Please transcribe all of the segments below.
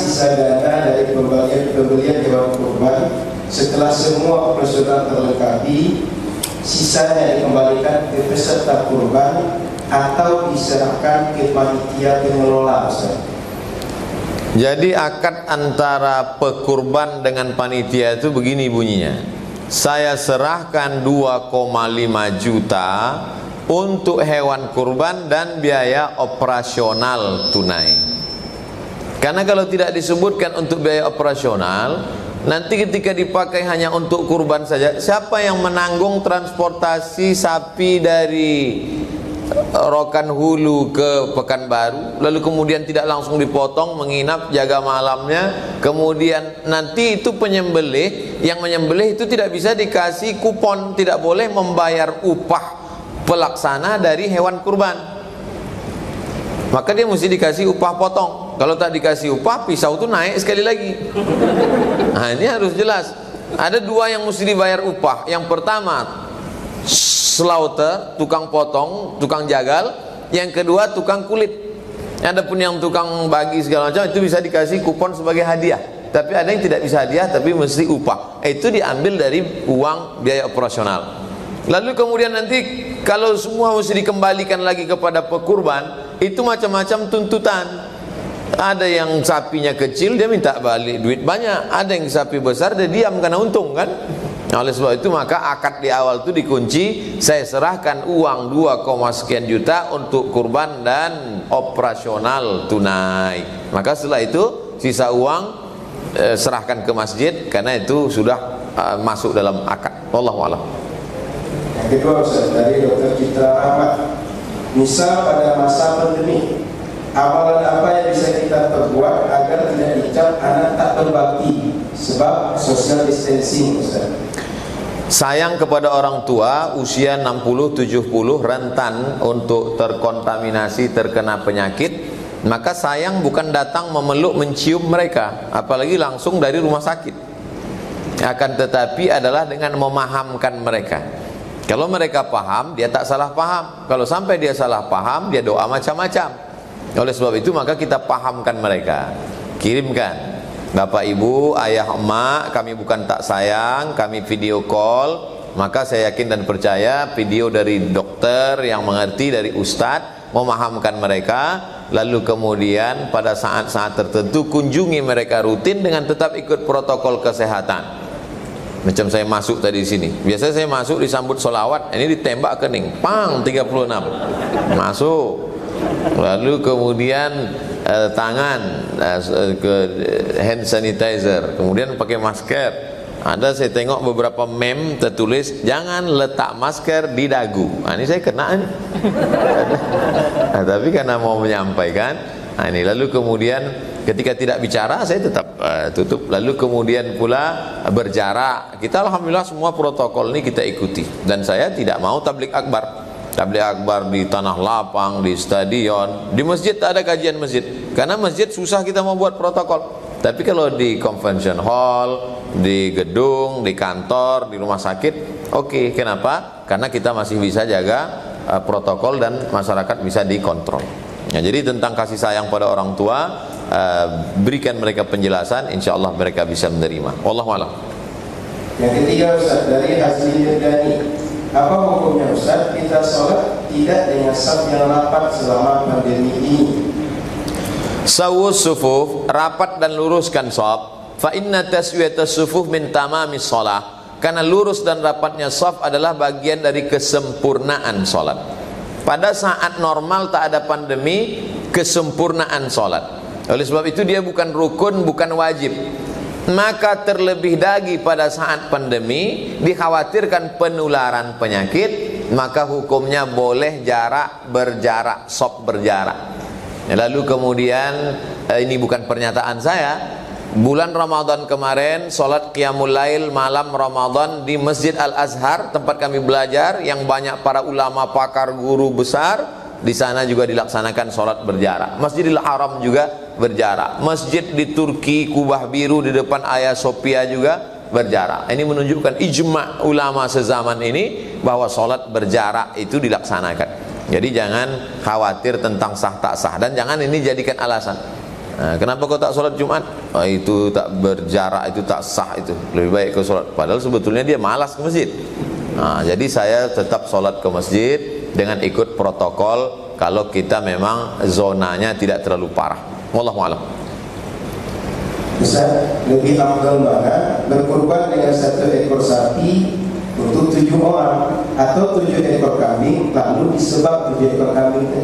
sisa dana dari pembelian hewan kurban setelah semua operasional terlengkapi, sisanya dikembalikan ke peserta kurban atau diserahkan ke panitia pengelola, Ustaz? Jadi akad antara pekurban dengan panitia itu begini bunyinya. Saya serahkan 2,5 juta untuk hewan kurban dan biaya operasional tunai. Karena kalau tidak disebutkan untuk biaya operasional, nanti ketika dipakai hanya untuk kurban saja, siapa yang menanggung transportasi sapi dari Rokan Hulu ke Pekanbaru, lalu kemudian tidak langsung dipotong, menginap, jaga malamnya, kemudian nanti itu penyembelih, yang menyembelih itu tidak bisa dikasih kupon, tidak boleh membayar upah pelaksana dari hewan kurban, maka dia mesti dikasih upah potong. Kalau tak dikasih upah, pisau itu naik sekali lagi. Nah ini harus jelas. Ada dua yang mesti dibayar upah. Yang pertama slaughter, tukang potong, tukang jagal. Yang kedua tukang kulit. Adapun yang tukang bagi segala macam itu bisa dikasih kupon sebagai hadiah. Tapi ada yang tidak bisa hadiah, tapi mesti upah. Itu diambil dari uang biaya operasional. Lalu kemudian nanti kalau semua mesti dikembalikan lagi kepada pekurban, itu macam-macam tuntutan. Ada yang sapinya kecil, dia minta balik duit banyak. Ada yang sapi besar, dia diam karena untung kan. Nah, oleh sebab itu maka akad di awal itu dikunci, saya serahkan uang 2, sekian juta untuk kurban dan operasional tunai. Maka setelah itu sisa uang serahkan ke masjid, karena itu sudah masuk dalam akad. Wallahu a'lam. Yang kedua, Ustaz, dari Dr. Citra Ahmad, misal pada masa pandemi, amalan apa yang bisa kita perbuat agar tidak dicap anak tak berbakti sebab social distancing, Ustaz? Sayang kepada orang tua usia 60-70 rentan untuk terkontaminasi, terkena penyakit. Maka sayang bukan datang memeluk, mencium mereka, apalagi langsung dari rumah sakit. Akan tetapi adalah dengan memahamkan mereka. Kalau mereka paham, dia tak salah paham. Kalau sampai dia salah paham, dia doa macam-macam. Oleh sebab itu maka kita pahamkan mereka, kirimkan. Bapak ibu, ayah emak, kami bukan tak sayang, kami video call. Maka saya yakin dan percaya video dari dokter yang mengerti, dari ustadz, memahamkan mereka. Lalu kemudian pada saat-saat tertentu kunjungi mereka rutin dengan tetap ikut protokol kesehatan. Macam saya masuk tadi di sini, biasanya saya masuk disambut solawat, ini ditembak kening, pang 36, masuk. Lalu kemudian tangan ke hand sanitizer, kemudian pakai masker. Ada saya tengok beberapa meme tertulis jangan letak masker di dagu. Nah, ini saya kena nih. Nah, tapi karena mau menyampaikan, nah ini lalu kemudian ketika tidak bicara saya tetap tutup. Lalu kemudian pula berjarak. Kita alhamdulillah semua protokol ini kita ikuti. Dan saya tidak mau tablik akbar. Tabligh akbar di tanah lapang, di stadion, di masjid tak ada kajian masjid. Karena masjid susah kita mau buat protokol. Tapi kalau di convention hall, di gedung, di kantor, di rumah sakit, oke. Kenapa? Karena kita masih bisa jaga protokol dan masyarakat bisa dikontrol. Nah, jadi tentang kasih sayang pada orang tua, berikan mereka penjelasan, insya Allah mereka bisa menerima. Wallahu a'lam. Yang ketiga, Ustaz, dari Hasbi Yudani, apa hukumnya, Ustaz, kita sholat tidak dengan saf yang rapat selama pandemi ini? Sawus sufuf, rapat dan luruskan shaf. Fa inna taswiyatas sufuf min tamamis shalah. Karena lurus dan rapatnya shaf adalah bagian dari kesempurnaan salat. Pada saat normal tak ada pandemi, kesempurnaan salat. Oleh sebab itu dia bukan rukun, bukan wajib. Maka terlebih lagi pada saat pandemi dikhawatirkan penularan penyakit, maka hukumnya boleh berjarak, shaf berjarak. Lalu kemudian ini bukan pernyataan saya, bulan Ramadan kemarin sholat Qiyamul Lail malam Ramadan di Masjid Al-Azhar tempat kami belajar, yang banyak para ulama, pakar, guru besar. Di sana juga dilaksanakan sholat berjarak. Masjidil Haram juga berjarak. Masjid di Turki, Kubah Biru di depan Hagia Sophia juga berjarak. Ini menunjukkan ijma' ulama sezaman ini bahwa sholat berjarak itu dilaksanakan. Jadi jangan khawatir tentang sah tak sah, dan jangan ini jadikan alasan. Nah, kenapa kau tak sholat Jumat? Oh, itu tak berjarak, itu tak sah, itu lebih baik kau sholat. Padahal sebetulnya dia malas ke masjid. Nah, jadi saya tetap sholat ke masjid dengan ikut protokol kalau kita memang zonanya tidak terlalu parah. Wallahu a'lam. Ustaz, lebih afdal mana berkurban dengan 1 ekor sapi untuk 7 orang atau 7 ekor kambing lalu disebab 7 ekor kambing itu?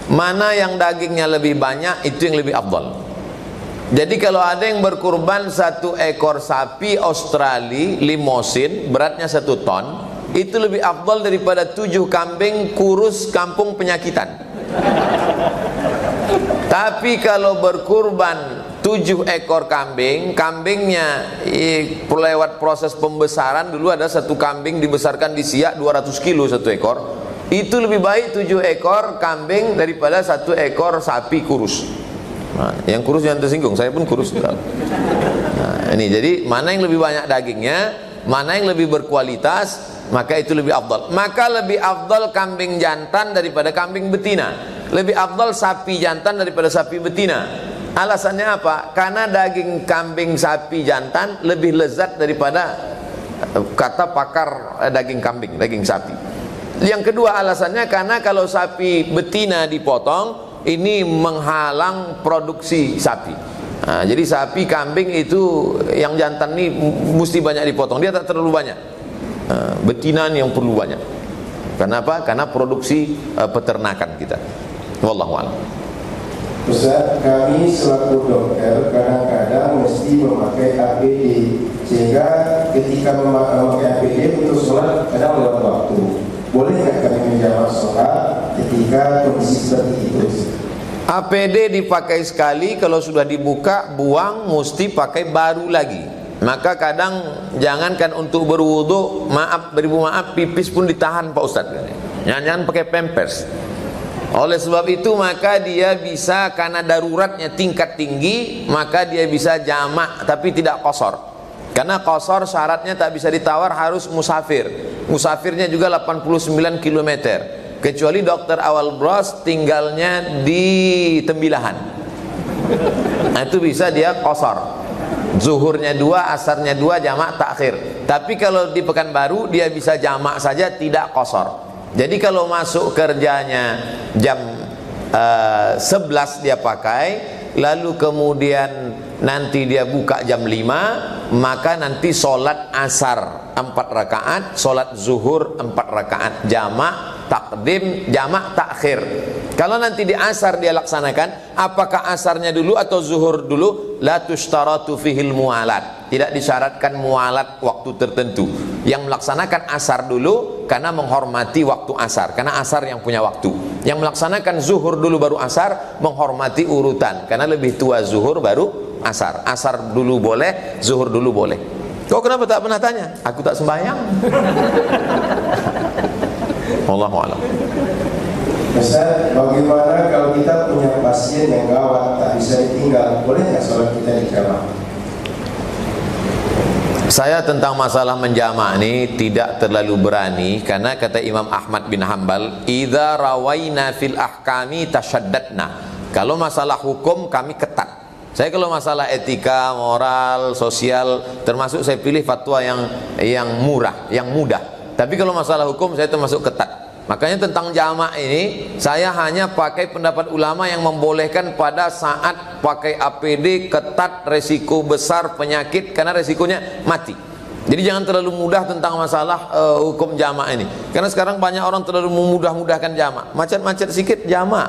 Mana yang dagingnya lebih banyak, itu yang lebih afdal. Jadi kalau ada yang berkurban 1 ekor sapi Australia limosin beratnya 1 ton, itu lebih afdal daripada 7 kambing kurus kampung penyakitan. Tapi kalau berkurban 7 ekor kambing, kambingnya lewat proses pembesaran. Dulu ada 1 kambing dibesarkan di Siak 200 kilo 1 ekor. Itu lebih baik 7 ekor kambing daripada 1 ekor sapi kurus. Nah, yang kurus jangan tersinggung, saya pun kurus. Nah, ini jadi mana yang lebih banyak dagingnya, mana yang lebih berkualitas, maka itu lebih afdal. Maka lebih afdal kambing jantan daripada kambing betina. Lebih afdal sapi jantan daripada sapi betina. Alasannya apa? Karena daging kambing sapi jantan lebih lezat daripada kata pakar daging kambing, daging sapi. Yang kedua alasannya karena kalau sapi betina dipotong, ini menghalang produksi sapi. Nah, jadi sapi kambing itu yang jantan ini mesti banyak dipotong, dia tak terlalu banyak. Betina yang perlu banyak. Kenapa? Karena produksi peternakan kita. Wallahu a'lam. Ustaz, kami selaku dokter kadang-kadang mesti memakai APD, sehingga ketika memakai APD untuk sholat kadang lewat waktu. Bolehkah kami menjamak sholat ketika kondisi seperti itu? APD dipakai sekali, kalau sudah dibuka buang, mesti pakai baru lagi. Maka kadang jangankan untuk berwudu, beribu maaf, pipis pun ditahan Pak Ustadz. Jangan pakai pampers. Oleh sebab itu maka dia bisa, karena daruratnya tingkat tinggi, maka dia bisa jamak tapi tidak qasar. Karena qasar syaratnya tak bisa ditawar, harus musafir. Musafirnya juga 89 km. Kecuali dokter awal bros tinggalnya di Tembilahan. Nah, itu bisa dia qasar. Zuhurnya 2, asarnya 2, jamak takhir. Tapi kalau di Pekanbaru dia bisa jamak saja, tidak qasar. Jadi kalau masuk kerjanya jam 11 dia pakai, lalu kemudian nanti dia buka jam 5, maka nanti sholat asar 4 rakaat, sholat zuhur 4 rakaat, jamak takdim, jamak takhir. Kalau nanti di asar dia laksanakan, apakah asarnya dulu atau zuhur dulu? La tushtaratu fihil mualat. Tidak disyaratkan mualat waktu tertentu. Yang melaksanakan asar dulu karena menghormati waktu asar, karena asar yang punya waktu. Yang melaksanakan zuhur dulu baru asar, menghormati urutan, karena lebih tua zuhur baru asar. Asar dulu boleh, zuhur dulu boleh. Kau kenapa tak pernah tanya? Aku tak sembahyang. Wallahu a'lam. Ustaz, bagaimana kalau kita punya pasien yang gawat tak bisa ditinggal, boleh nggak sholat kita di jamaah? Saya tentang masalah menjamak ini tidak terlalu berani, karena kata Imam Ahmad bin Hanbal, idza rawaina fil ahkami tashaddadna. Kalau masalah hukum kami ketat. Saya kalau masalah etika, moral, sosial, termasuk saya pilih fatwa yang murah, yang mudah. Tapi kalau masalah hukum saya termasuk ketat. Makanya tentang jamak ini saya hanya pakai pendapat ulama yang membolehkan pada saat pakai APD ketat, resiko besar penyakit, karena resikonya mati. Jadi jangan terlalu mudah tentang masalah hukum jamak ini. Karena sekarang banyak orang terlalu memudah-mudahkan jamak. Macet-macet sikit jamak,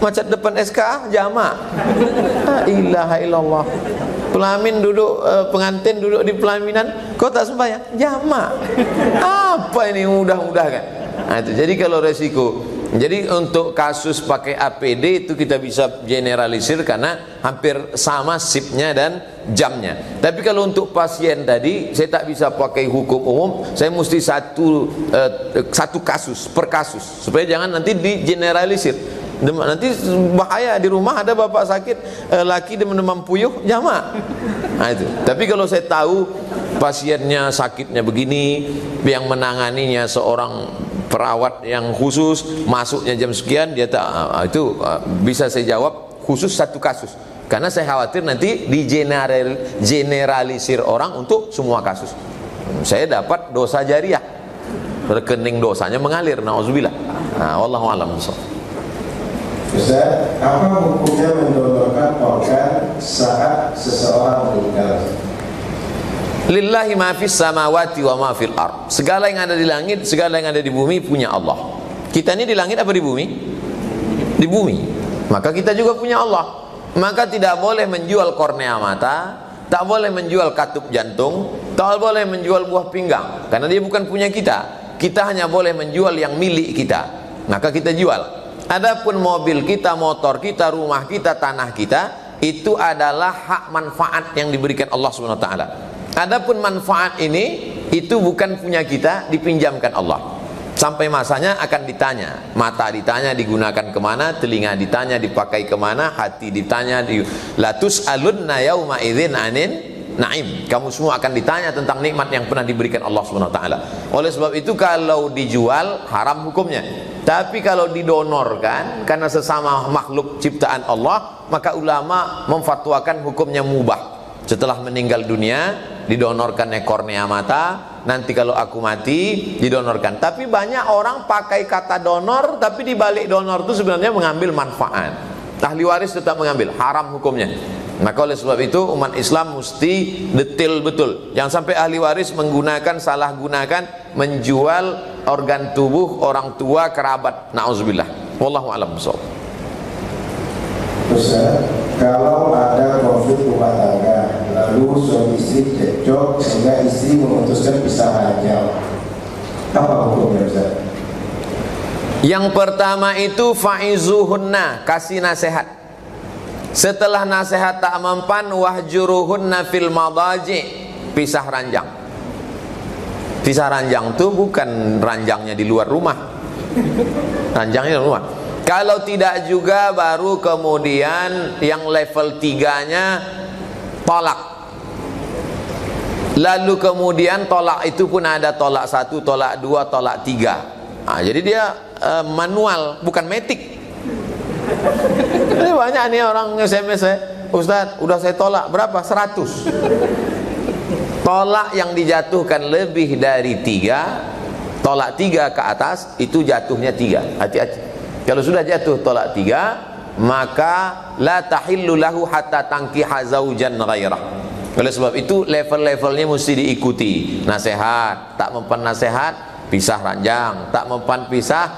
macet depan SK jamak. La ilaha illallah. Pelamin duduk, pengantin duduk di pelaminan, kau tak sembahyang, jamak. Apa ini mudah-mudahkan? Nah, itu. Jadi kalau resiko, jadi untuk kasus pakai APD itu kita bisa generalisir karena hampir sama sipnya dan jamnya. Tapi kalau untuk pasien tadi saya tak bisa pakai hukum umum, saya mesti satu kasus per kasus supaya jangan nanti digeneralisir. Nanti bahaya, di rumah ada bapak sakit, laki demam puyuh, jamak. Nah, itu. Tapi kalau saya tahu pasiennya sakitnya begini, yang menanganinya seorang perawat yang khusus, masuknya jam sekian, dia tak, itu bisa saya jawab khusus satu kasus. Karena saya khawatir nanti generalisir orang untuk semua kasus. Saya dapat dosa jariah, rekening dosanya mengalir, nauzubillah. Nah, wallahu a'lam bishawab. Ustaz, apa hukumnya mendonorkan organ saat seseorang meninggal? Lillahi ma fis samawati wa ma fil ard. Segala yang ada di langit, segala yang ada di bumi punya Allah. Kita ini di langit apa di bumi? Di bumi. Maka kita juga punya Allah. Maka tidak boleh menjual kornea mata, tak boleh menjual katup jantung, tak boleh menjual buah pinggang, karena dia bukan punya kita. Kita hanya boleh menjual yang milik kita. Maka kita jual. Adapun mobil kita, motor kita, rumah kita, tanah kita, itu adalah hak manfaat yang diberikan Allah Subhanahu wa taala. Adapun manfaat ini itu bukan punya kita, dipinjamkan Allah. Sampai masanya akan ditanya, mata ditanya digunakan kemana, telinga ditanya dipakai kemana, hati ditanya latus alunna yauma idzin anin naim. Kamu semua akan ditanya tentang nikmat yang pernah diberikan Allah Subhanahu wa taala. Oleh sebab itu kalau dijual haram hukumnya. Tapi kalau didonorkan karena sesama makhluk ciptaan Allah, maka ulama memfatwakan hukumnya mubah. Setelah meninggal dunia didonorkannya kornea mata, nanti kalau aku mati didonorkan. Tapi banyak orang pakai kata donor, tapi di balik donor itu sebenarnya mengambil manfaat. Ahli waris tetap mengambil, haram hukumnya. Maka oleh sebab itu umat Islam mesti detail betul. Jangan sampai ahli waris menggunakan, salah gunakan, menjual organ tubuh orang tua kerabat. Nauzubillah. Wallahu a'lam bishawab. Ustaz, kalau ada konflik rumah tangga, lalu suami istri cekcok sehingga istri memutuskan pisah ranjang, apa hukumnya Ustaz? Yang pertama itu fa'izuhunna, kasih nasihat. Setelah nasihat tak mempan, wahjuruhunna fil madaji, pisah ranjang. Pisah ranjang itu bukan ranjangnya di luar rumah, ranjangnya di rumah. Kalau tidak juga baru kemudian yang level 3-nya tolak. Lalu kemudian tolak itu pun ada tolak 1, tolak 2, tolak 3. Nah, jadi dia manual, bukan metik. Ini banyak nih orang SMS saya, Ustaz, udah saya tolak berapa? 100. Tolak yang dijatuhkan lebih dari 3, tolak 3 ke atas itu jatuhnya 3. Hati-hati. Kalau sudah jatuh tolak 3, maka la tahillu lahu hatta tankiha zaujan ghairah. Oleh sebab itu level-levelnya mesti diikuti. Nasihat, tak mempan nasihat, pisah ranjang. Tak mempan pisah,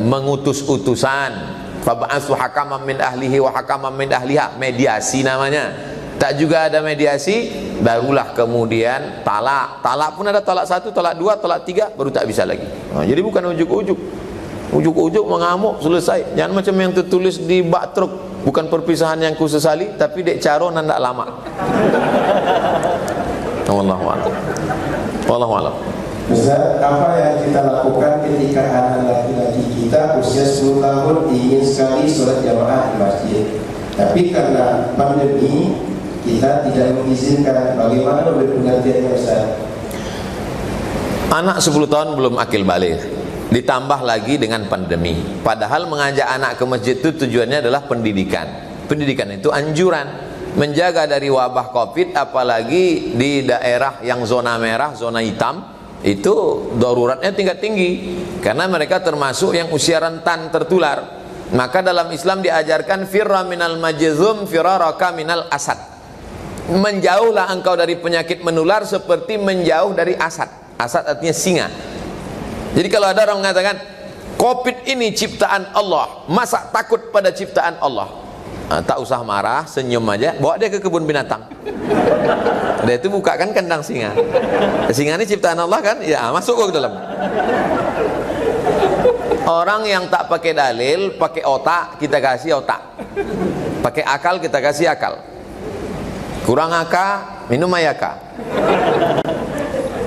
mengutus utusan. Fab'atsu hakaman min ahlihi wa hakaman min ahliha, mediasi namanya. Tak juga ada mediasi, barulah kemudian talak. Talak pun ada tolak 1, tolak 2, tolak 3, baru tak bisa lagi. Nah, jadi bukan ujuk-ujuk. Ujuk-ujuk mengamuk selesai. Jangan macam yang tertulis di bak truk, bukan perpisahan yang ku sesali, tapi dek caro nandak lama. Wallahu a'lam. Wallahu a'lam. Ustaz, apa yang kita lakukan ketika anak laki-laki kita usia 10 tahun ingin sekali sholat jamaah di masjid, tapi karena pandemi kita tidak mengizinkan, bagaimana penggantiannya Ustaz? Anak 10 tahun belum akil balik, ditambah lagi dengan pandemi. Padahal mengajak anak ke masjid itu tujuannya adalah pendidikan. Pendidikan itu anjuran, menjaga dari wabah Covid, apalagi di daerah yang zona merah, zona hitam, itu daruratnya tingkat tinggi karena mereka termasuk yang usia rentan tertular. Maka dalam Islam diajarkan firra minal majzum firaraka minal asad. Menjauhlah engkau dari penyakit menular seperti menjauh dari asad. Asad artinya singa. Jadi kalau ada orang mengatakan Covid ini ciptaan Allah, masa takut pada ciptaan Allah? Nah, tak usah marah, senyum aja, bawa dia ke kebun binatang. Dia itu buka kan kandang singa. Singa ini ciptaan Allah kan? Ya, masuk ke dalam. Orang yang tak pakai dalil, pakai otak, kita kasih otak. Pakai akal, kita kasih akal. Kurang akal, minum ayaka.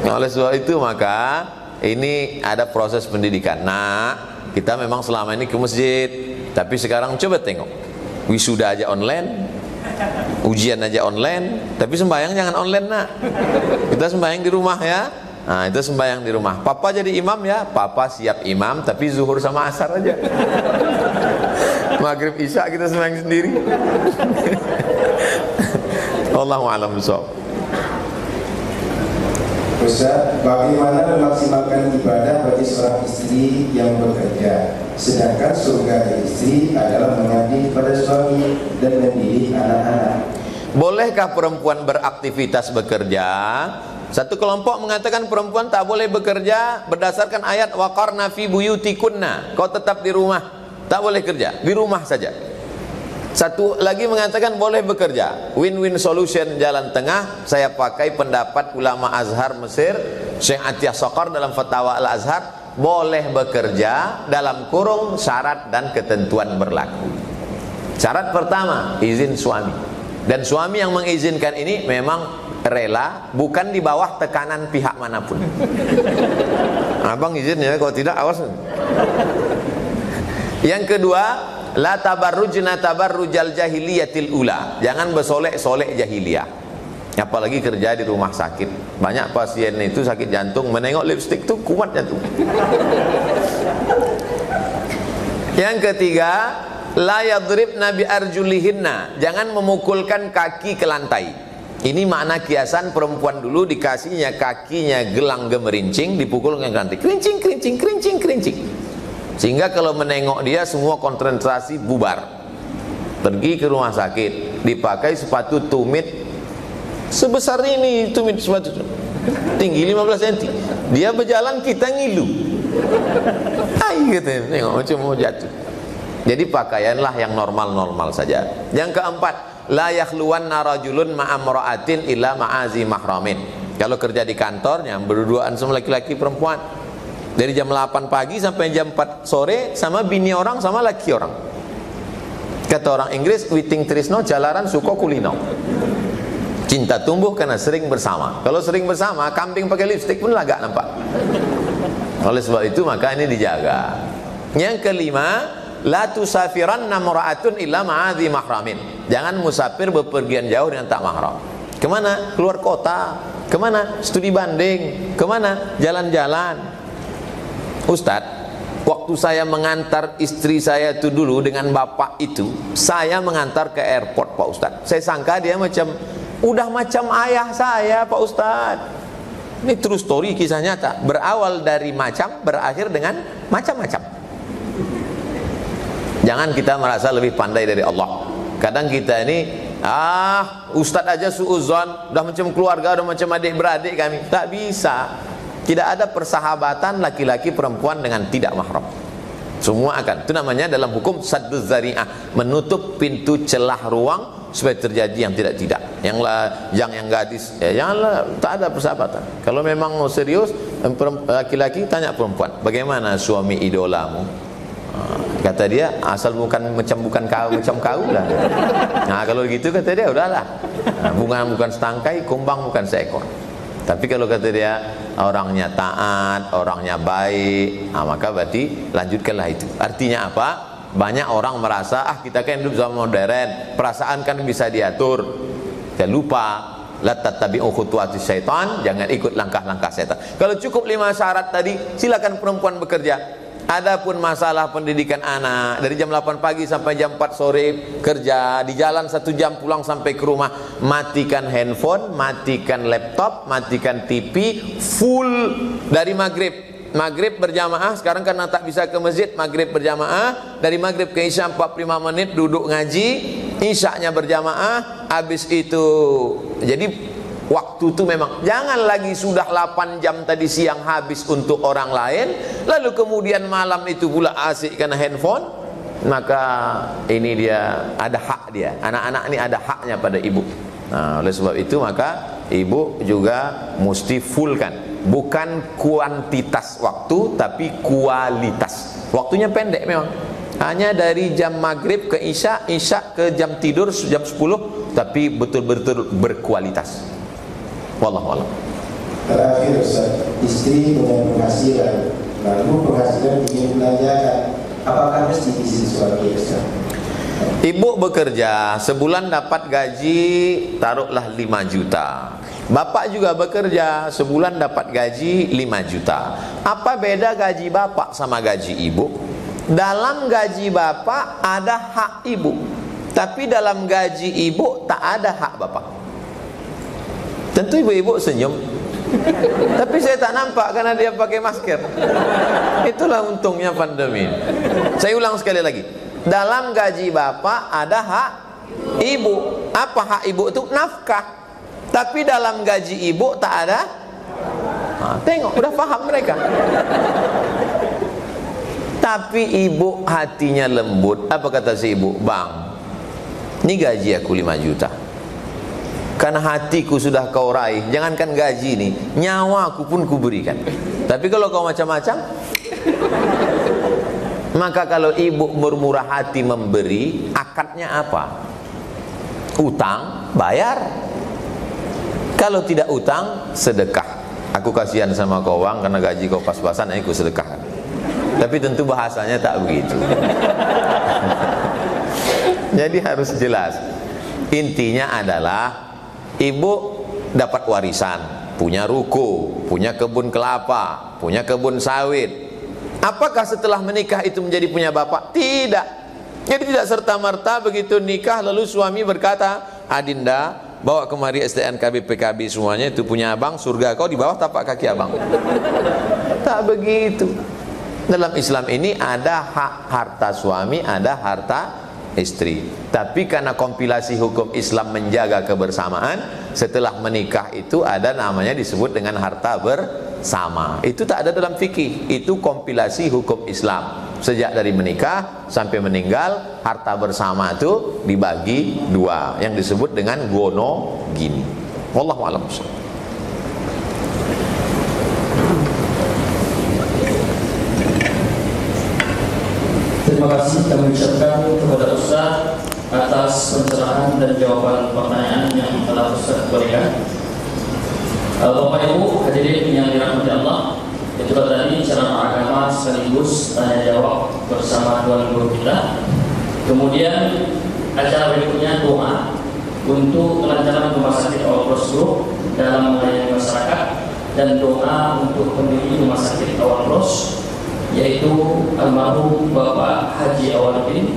Nah, oleh sebab itu maka ini ada proses pendidikan. Nah, kita memang selama ini ke masjid, tapi sekarang coba tengok, wisuda aja online, ujian aja online, tapi sembahyang jangan online nak. Kita sembahyang di rumah ya. Nah, itu sembahyang di rumah. Papa jadi imam ya, papa siap imam, tapi zuhur sama asar aja. Maghrib Isya kita sembahyang sendiri. Wallahu a'lam bishawab. Ustaz, bagaimana memaksimalkan ibadah bagi seorang istri yang bekerja, sedangkan surga istri adalah mengabdi kepada suami dan mendidik anak-anak? Bolehkah perempuan beraktivitas bekerja? Satu kelompok mengatakan perempuan tak boleh bekerja berdasarkan ayat waqarna fi buyutikunna. Kau tetap di rumah, tak boleh kerja, di rumah saja. Satu lagi mengatakan boleh bekerja. Win-win solution, jalan tengah. Saya pakai pendapat ulama Azhar Mesir, Syekh Atiyah Saqar dalam Fatwa Al-Azhar, boleh bekerja dalam kurung syarat dan ketentuan berlaku. Syarat pertama, izin suami. Dan suami yang mengizinkan ini memang rela, bukan di bawah tekanan pihak manapun. Abang izin ya, kalau tidak awas. Yang kedua, la tabarrujna tabarrujal jahiliyatil ula. Jangan bersolek-solek jahiliyah. Apalagi kerja di rumah sakit. Banyak pasien itu sakit jantung, menengok lipstik tuh kumat jantung. Yang ketiga, la yadribna bi arjulihinna. Jangan memukulkan kaki ke lantai. Ini makna kiasan perempuan dulu dikasihnya kakinya gelang gemerincing, dipukul ke lantai. Kerincing, kerincing, kerincing, kerincing. Sehingga kalau menengok dia semua konsentrasi bubar. Pergi ke rumah sakit, dipakai sepatu tumit sebesar ini, tumit sepatu tinggi 15 cm. Dia berjalan, kita ngilu. Ai gitu, nengok macam mau jatuh. Jadi pakaianlah yang normal-normal saja. Yang keempat, la yakhluwanna rajulun ma'amra'atin illa ma'azi mahramin. Kalau kerja di kantornya berduaan sama laki-laki perempuan. Dari jam 8 pagi sampai jam 4 sore sama bini orang sama laki orang. Kata orang Inggris, witing trisno jalaran suko kulino. Cinta tumbuh karena sering bersama. Kalau sering bersama, kambing pakai lipstik pun agak nampak. Oleh sebab itu maka ini dijaga. Yang kelima, la tusafiranna mura'atun illa ma'adhi mahramin. Jangan musafir bepergian jauh dengan tak mahram. Kemana? Keluar kota. Kemana? Studi banding. Kemana? Jalan-jalan. Ustadz, waktu saya mengantar istri saya itu dulu dengan bapak itu, saya mengantar ke airport Pak Ustadz. Saya sangka dia udah macam ayah saya Pak Ustadz. Ini true story, kisah nyata. Berawal dari macam, berakhir dengan macam-macam. Jangan kita merasa lebih pandai dari Allah. Kadang kita ini, Ustadz aja suuzon, udah macam keluarga, udah macam adik-beradik kami. Tak bisa. Tidak ada persahabatan laki-laki perempuan dengan tidak mahram. Semua akan. Itu namanya dalam hukum sadduz zari'ah, menutup pintu celah ruang supaya terjadi yang tidak-tidak. Yang gadis, janganlah, tak ada persahabatan. Kalau memang mau serius, laki-laki tanya perempuan, bagaimana suami idolamu? Kata dia, asal bukan macam kau lah. Nah, kalau gitu kata dia, udahlah. Bunga bukan setangkai, kumbang bukan seekor. Tapi kalau kata dia orangnya taat, orangnya baik, maka berarti lanjutkanlah itu. Artinya apa? Banyak orang merasa kita kan hidup zaman modern, perasaan kan bisa diatur. Jangan lupa, la tattabi'u khutuwatis syaitan, jangan ikut langkah-langkah setan. Kalau cukup 5 syarat tadi, silakan perempuan bekerja. Adapun masalah pendidikan anak, dari jam 8 pagi sampai jam 4 sore kerja, di jalan 1 jam pulang sampai ke rumah, matikan handphone, matikan laptop, matikan TV, full dari maghrib berjamaah. Sekarang karena tak bisa ke masjid, maghrib berjamaah. Dari maghrib ke isya 45 menit duduk ngaji, isyanya berjamaah. Habis itu, jadi waktu itu memang jangan lagi sudah 8 jam tadi siang habis untuk orang lain, lalu kemudian malam itu pula asik karena handphone. Maka ini dia ada hak dia. Anak-anak ini ada haknya pada ibu. Nah, oleh sebab itu maka ibu juga mesti fullkan, bukan kuantitas waktu tapi kualitas. Waktunya pendek memang. Hanya dari jam maghrib ke isya, isya ke jam tidur jam 10, tapi betul-betul berkualitas. Wallahu a'lam. Terakhir Ustaz, istri punya penghasilan, lalu penghasilan ingin belanjakan, apakah mesti izin suami Ustaz? Ibu bekerja, sebulan dapat gaji taruhlah 5 juta. Bapak juga bekerja, sebulan dapat gaji 5 juta. Apa beda gaji bapak sama gaji ibu? dalam gaji bapak ada hak ibu, tapi dalam gaji ibu tak ada hak bapak. Tentu ibu-ibu senyum, tapi saya tak nampak karena dia pakai masker. Itulah untungnya pandemi. Saya ulang sekali lagi, dalam gaji bapak ada hak ibu. Apa hak ibu itu? Nafkah. Tapi dalam gaji ibu tak ada. Nah, tengok, udah paham mereka. Tapi ibu hatinya lembut. Apa kata si ibu? Bang, ini gaji aku 5 juta. Karena hatiku sudah kau raih. Jangankan gaji ini, nyawa aku pun kuberikan. Tapi kalau kau macam-macam, maka kalau ibu bermurah hati memberi, akadnya apa? Utang, bayar. Kalau tidak utang, sedekah. Aku kasihan sama kau bang, karena gaji kau pas-pasan, aku sedekahkan. Tapi tentu bahasanya tak begitu. Jadi harus jelas. Intinya adalah ibu dapat warisan, punya ruko, punya kebun kelapa, punya kebun sawit. Apakah setelah menikah itu menjadi punya bapak? Tidak. Jadi tidak serta-merta begitu nikah lalu suami berkata, Adinda, bawa kemari STNKB PKB semuanya, itu punya abang, surga kau di bawah tapak kaki abang. Tak begitu. Dalam Islam ini ada hak harta suami, ada harta istri. Tapi karena kompilasi hukum Islam menjaga kebersamaan, setelah menikah itu ada namanya disebut dengan harta bersama. Itu tak ada dalam fikih. Itu kompilasi hukum Islam. Sejak dari menikah sampai meninggal, harta bersama itu dibagi 2, yang disebut dengan gono gini. Wallahu a'lam. Terima kasih kami ucapkan kepada Ustaz atas pencerahan dan jawaban pertanyaan yang telah Ustaz berikan. Bapak Ibu hadirin yang dirahmati Allah, itulah tadi ceramah agama sekaligus tanya jawab bersama Tuan Guru kita. Kemudian acara berikutnya doa untuk kelancaran rumah sakit Awal Bros Group dalam melayani masyarakat, dan doa untuk pendiri rumah sakit Awal Bros, yaitu almarhum Bapak Haji Awaludin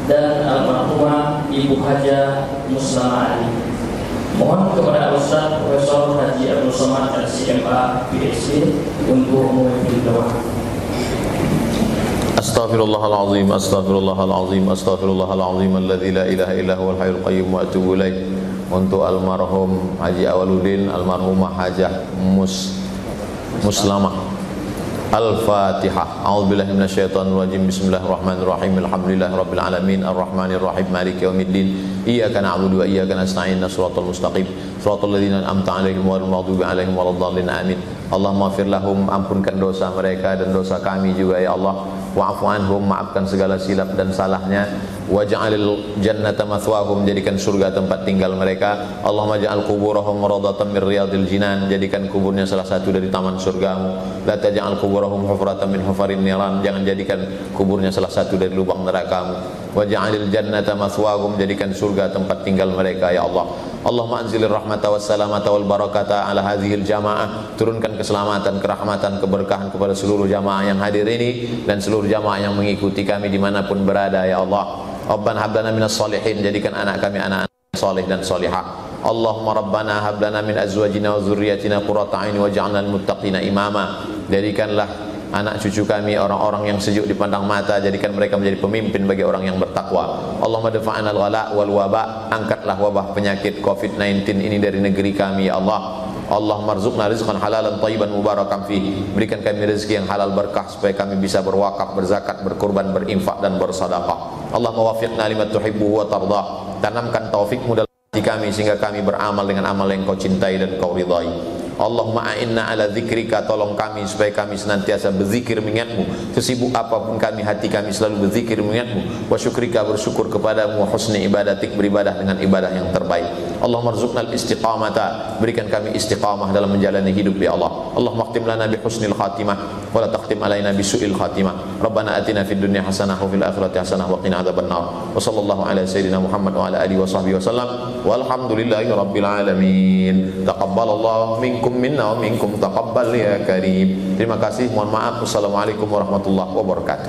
dan almarhumah Ibu Haja Muslamah Ali. Mohon kepada Ustaz Profesor Haji Abdul Somad LCMA PhD untuk memimpin doa. Astaghfirullahalazim, astaghfirullahalazim, astaghfirullahalazim alladzi la ilaha illa huwal hayyul qayyum wa atubu ilaih. Untuk almarhum Haji Awaludin, almarhumah Hajah Muslamah. Al-Fatihah. A'udzubillahi minasyaitonir rajim. Bismillahirrahmanirrahim. Alhamdulillahirabbil alamin arrahmanir rahim maliki yaumiddin. Iyyaka na'budu wa iyyaka nasta'in. Shiratal mustaqim. Shiratal ladzina an'amta 'alaihim ghairil maghdubi 'alaihim waladdallin. Amin. Allahumma ighfir lahum, ampunkan dosa mereka dan dosa kami juga ya Allah. Wa'fu anhum, maafkan segala silap dan salahnya. Waj'alil jannata mathwahum, jadikan surga tempat tinggal mereka. Allahumma ja'al kuburahum rawdatan min riyadil jinan, jadikan kuburnya salah satu dari taman surgamu. La taj'al kuburahum hufratan min hufarin niran, jangan jadikan kuburnya salah satu dari lubang nerakamu. Waj'alil jannata mathwahum, jadikan surga tempat tinggal mereka ya Allah. Allahumma anzilir rahmata wassalamata wal barakata ala hadhil jamaah, turunkan keselamatan, kerahmatan, keberkahan kepada seluruh jamaah yang hadir ini dan seluruh jamaah yang mengikuti kami dimanapun berada ya Allah. Rabbana hab lana minas solihin, jadikan anak kami anak-anak saleh dan salihah. Allahumma rabbana hab lana min azwajina wa dzurriyyatina qurrata a'yun waj'alna lil muttaqina imama, jadikanlah anak cucu kami orang-orang yang sejuk dipandang mata, jadikan mereka menjadi pemimpin bagi orang yang bertakwa. Allahumma dafa'na al-ghala wal waba, angkatlah wabah penyakit COVID-19 ini dari negeri kami ya Allah. Allahumma rzuqna rizqan halalan thayyiban mubarakan fihi, berikan kami rezeki yang halal berkah supaya kami bisa berwakaf, berzakat, berkurban, berinfak dan bersedekah. Allahumma waffiqna lima tuhibbu wa tardah, tanamkan taufikmu dalam hati kami sehingga kami beramal dengan amal yang kau cintai dan kau ridai. Allahumma a'inna ala zikrika, tolong kami supaya kami senantiasa berzikir mengingatmu, sesibuk apapun kami, hati kami selalu berzikir mengingatmu. Wa syukrika, bersyukur kepadamu. Husni ibadatik, beribadah dengan ibadah yang terbaik. Allahumma rzuqnal istiqamata, berikan kami istiqamah dalam menjalani hidup ya Allah. Allahumma khtim lana bi husnil khatimah wa la takhtim alaina bi su'il khatimah. Rabbana atina fid dunya hasanah wa fil akhirati hasanah wa qina adzabannar. Wa sallallahu ala sayyidina Muhammad wa ala alihi wa sahbihi wasallam. Walhamdulillahi rabbil alamin. Taqabbalallahu minkum minna wa minkum taqabbal ya karim. Terima kasih, mohon maaf. Wassalamualaikum warahmatullahi wabarakatuh.